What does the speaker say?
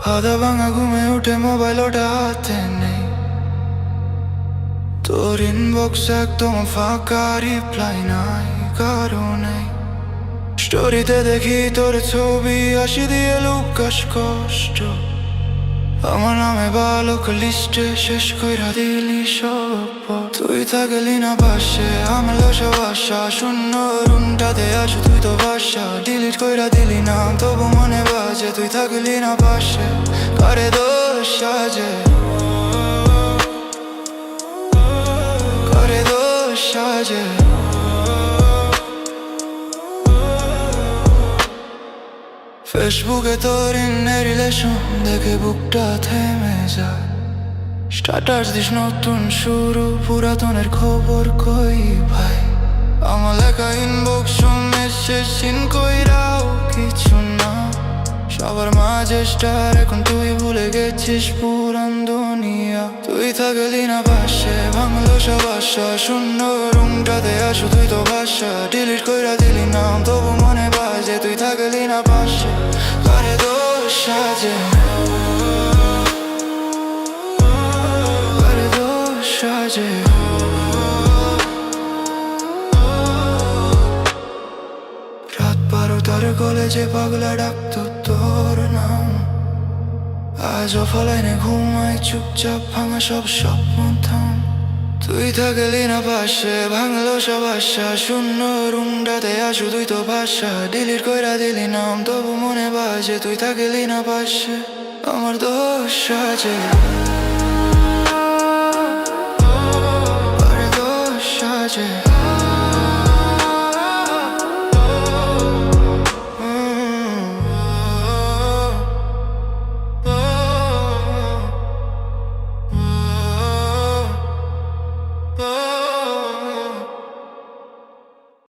আধা ভাঙা ঘুমে উঠে মোবাইল ওটা হাতে নেই, তোর ইনবক্স একদম ফাঁকা, রিপ্লাই নাই কারণে। স্টোরিতে দেখি তোর ছবি, হাসি দিয়ে লুকাস কষ্ট। আমার নামে বালক লিস্টে শেষ কইরা দিলি সব। তুই থাকলি না পাশে, আমার লসা বাসা, শূন্য রুমটাতে আছো তুই তো বাসা। ডিলিট কইরা দিলি না তবু মনে বাজে, তুই থাকলি না পাশে, কারে দোষ সাজে, কারে দোষ সাজে। ফেসবুকে তোর রিলেশন দেখে বুকটা থেমে যায়। স্ট্যাটাস দিস নতুন শুরু, পুরাতনের খবর কই ভাই? আমার লেখা ইনবক্স মেসেজ সিন কইরাও কিছু না। সবার মাঝে স্টার, এখন তুই ভুলে গেছিস পুরান দুনিয়া। তুই থাকলি না পাশে, ভাঙলো সব আশা, শূন্য রুমটাতে আসো তুই তো বাসা। ডিলিট কইরা দিলি নাম তবু মনে বাজে, তুই থাকলি না পাশে, কারে দোষ সাজে, কারে দোষ সাজে। রাত 12টার কলেজে পাগলা ডাকতো তোর নাম, আজও ফলাইনে ঘুমাই চুপচাপ, ভাঙা সব স্বপ্ন থাম। তুই থাকলি না পাশে, ভাঙলো সব আশা, শূন্য রুমটাতে আসো তুই তো ভাষা। ডিলিট কইরা দিলি নাম তবু মনে বাজে, তুই থাকলি না পাশে, আমার দোষ আছে।